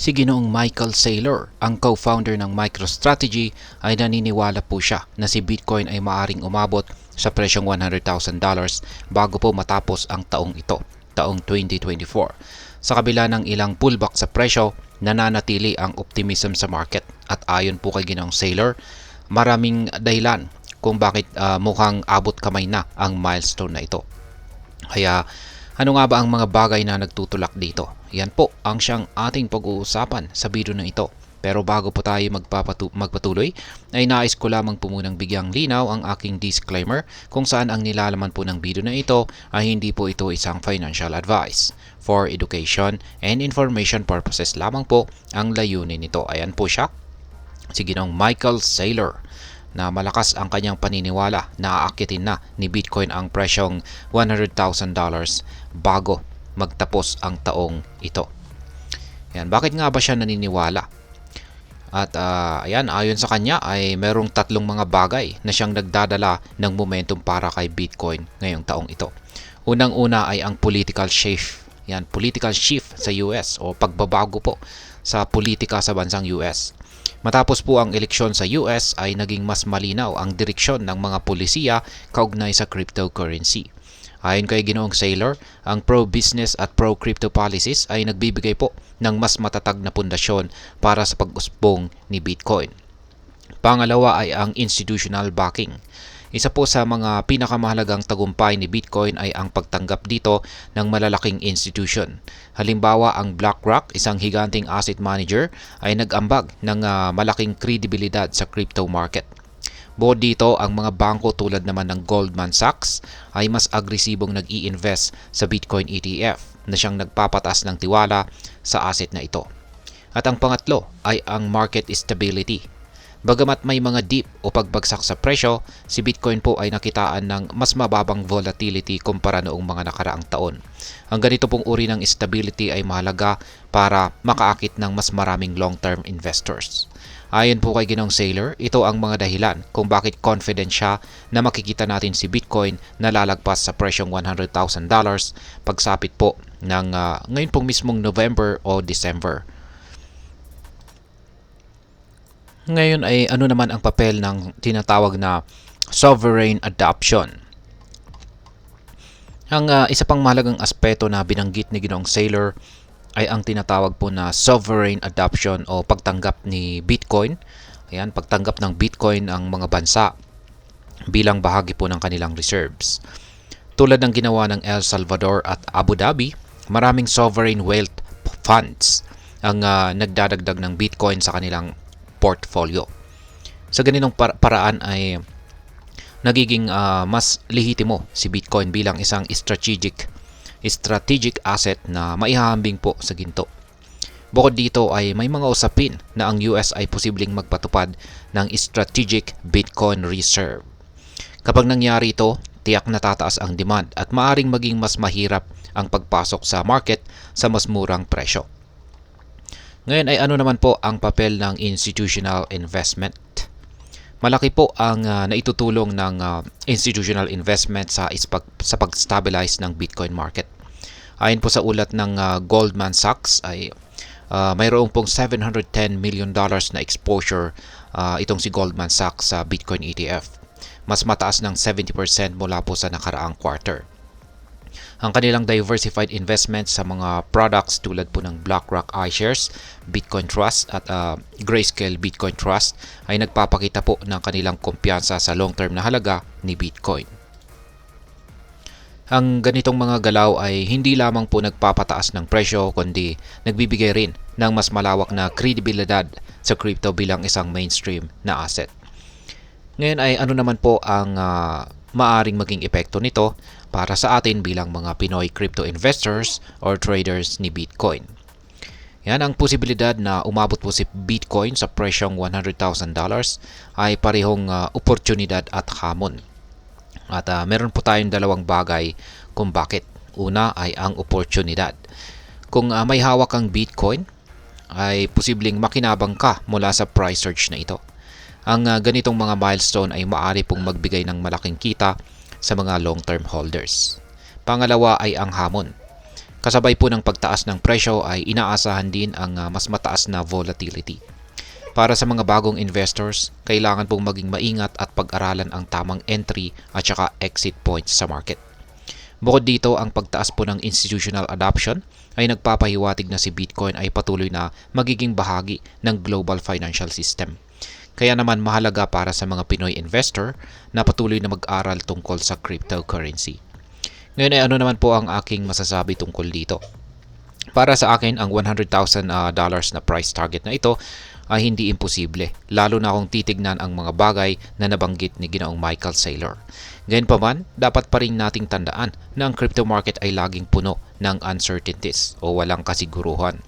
Si Ginoong Michael Saylor, ang co-founder ng MicroStrategy, ay naniniwala po siya na si Bitcoin ay maaring umabot sa presyong $100,000 bago po matapos ang taong ito, taong 2024. Sa kabila ng ilang pullback sa presyo, nananatili ang optimism sa market at ayon po kay Ginoong Saylor, maraming dahilan kung bakit mukhang abot kamay na ang milestone na ito. Kaya ano nga ba ang mga bagay na nagtutulak dito? Yan po ang siyang ating pag-uusapan sa video na ito. Pero bago po tayo magpatuloy, ay nais ko lamang po munang bigyang linaw ang aking disclaimer kung saan ang nilalaman po ng video na ito ay hindi po ito isang financial advice. For education and information purposes lamang po ang layunin nito. Ayan po siya, si Ginoong Michael Saylor, na malakas ang kanyang paniniwala na aakyatin na ni Bitcoin ang presyong $100,000 bago magtapos ang taong ito. Yan, bakit nga ba siya naniniwala? At ayan, ayon sa kanya ay merong tatlong mga bagay na siyang nagdadala ng momentum para kay Bitcoin ngayong taong ito. Unang-una ay ang political shift. Yan, political shift sa US o pagbabago po sa politika sa bansang US. Matapos po ang eleksyon sa US ay naging mas malinaw ang direksyon ng mga pulisiya kaugnay sa cryptocurrency. Ayon kay Ginoong Saylor, ang pro-business at pro-crypto policies ay nagbibigay po ng mas matatag na pundasyon para sa pag-usbong ni Bitcoin. Pangalawa ay ang institutional backing. Isa po sa mga pinakamahalagang tagumpay ni Bitcoin ay ang pagtanggap dito ng malalaking institution. Halimbawa, ang BlackRock, isang higanting asset manager, ay nag-ambag ng malaking kredibilidad sa crypto market. Bukod dito, ang mga bangko tulad naman ng Goldman Sachs ay mas agresibong nag-i-invest sa Bitcoin ETF na siyang nagpapatas ng tiwala sa asset na ito. At ang pangatlo ay ang market stability. Bagamat may mga dip o pagbagsak sa presyo, si Bitcoin po ay nakitaan ng mas mababang volatility kumpara noong mga nakaraang taon. Ang ganito pong uri ng stability ay mahalaga para makaakit ng mas maraming long-term investors. Ayon po kay Ginoong Saylor, ito ang mga dahilan kung bakit confident siya na makikita natin si Bitcoin na lalagpas sa presyong $100,000 pagsapit po ng ngayon pong mismong November o December. Ngayon ay ano naman ang papel ng tinatawag na sovereign adoption? Ang isa pang mahalagang aspeto na binanggit ni Ginoong Saylor ay ang tinatawag po na sovereign adoption o pagtanggap ni Bitcoin. Ayan, pagtanggap ng Bitcoin ang mga bansa bilang bahagi po ng kanilang reserves. Tulad ng ginawa ng El Salvador at Abu Dhabi, maraming sovereign wealth funds ang nagdadagdag ng Bitcoin sa kanilang portfolio. Sa ganitong paraan ay nagiging mas lehitimo si Bitcoin bilang isang strategic asset na maihahambing po sa ginto. Bukod dito ay may mga usapin na ang US ay posibleng magpatupad ng strategic Bitcoin reserve. Kapag nangyari ito, tiyak na tataas ang demand at maaring maging mas mahirap ang pagpasok sa market sa mas murang presyo. Ngayon ay ano naman po ang papel ng institutional investment? Malaki po ang naitutulong ng institutional investment sa pag-stabilize ng Bitcoin market. Ayon po sa ulat ng Goldman Sachs ay mayroong pong $710 million na exposure itong si Goldman Sachs sa Bitcoin ETF. Mas mataas ng 70% mula po sa nakaraang quarter. Ang kanilang diversified investment sa mga products tulad po ng BlackRock iShares, Bitcoin Trust at Grayscale Bitcoin Trust ay nagpapakita po ng kanilang kumpiyansa sa long-term na halaga ni Bitcoin. Ang ganitong mga galaw ay hindi lamang po nagpapataas ng presyo kundi nagbibigay rin ng mas malawak na kredibilidad sa crypto bilang isang mainstream na asset. Ngayon ay ano naman po ang maaring maging epekto nito para sa atin bilang mga Pinoy crypto investors or traders ni Bitcoin. Yan, ang posibilidad na umabot po si Bitcoin sa presyong $100,000 ay parehong oportunidad at hamon. At meron po tayong dalawang bagay kung bakit. Una ay ang oportunidad. Kung may hawak kang Bitcoin, ay posibleng makinabang ka mula sa price surge na ito. Ang ganitong mga milestone ay maaari pong magbigay ng malaking kita sa mga long-term holders. Pangalawa ay ang hamon. Kasabay po ng pagtaas ng presyo ay inaasahan din ang mas mataas na volatility. Para sa mga bagong investors, kailangan pong maging maingat at pag-aralan ang tamang entry at saka exit points sa market. Bukod dito, ang pagtaas po ng institutional adoption ay nagpapahiwatig na si Bitcoin ay patuloy na magiging bahagi ng global financial system. Kaya naman mahalaga para sa mga Pinoy investor na patuloy na mag-aral tungkol sa cryptocurrency. Ngayon ay ano naman po ang aking masasabi tungkol dito? Para sa akin, ang $100,000 na price target na ito ay hindi imposible, lalo na kung titignan ang mga bagay na nabanggit ni Ginoong Michael Saylor. Gayunpaman, dapat pa rin nating tandaan na ang crypto market ay laging puno ng uncertainties o walang kasiguruhan.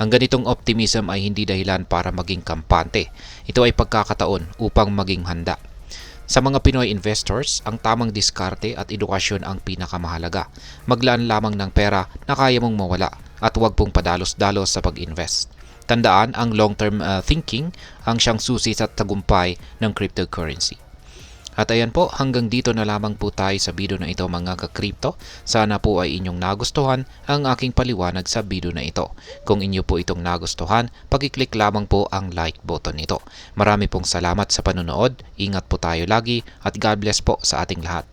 Ang ganitong optimism ay hindi dahilan para maging kampante. Ito ay pagkakataon upang maging handa. Sa mga Pinoy investors, ang tamang diskarte at edukasyon ang pinakamahalaga. Maglaan lamang ng pera na kaya mong mawala at huwag pong padalos-dalos sa pag-invest. Tandaan, ang long-term thinking ang siyang susi sa tagumpay ng cryptocurrency. At ayan po, hanggang dito na lamang po tayo sa video na ito mga ka-crypto. Sana po ay inyong nagustuhan ang aking paliwanag sa video na ito. Kung inyo po itong nagustuhan, pag-click lamang po ang like button nito. Marami pong salamat sa panonood, ingat po tayo lagi at God bless po sa ating lahat.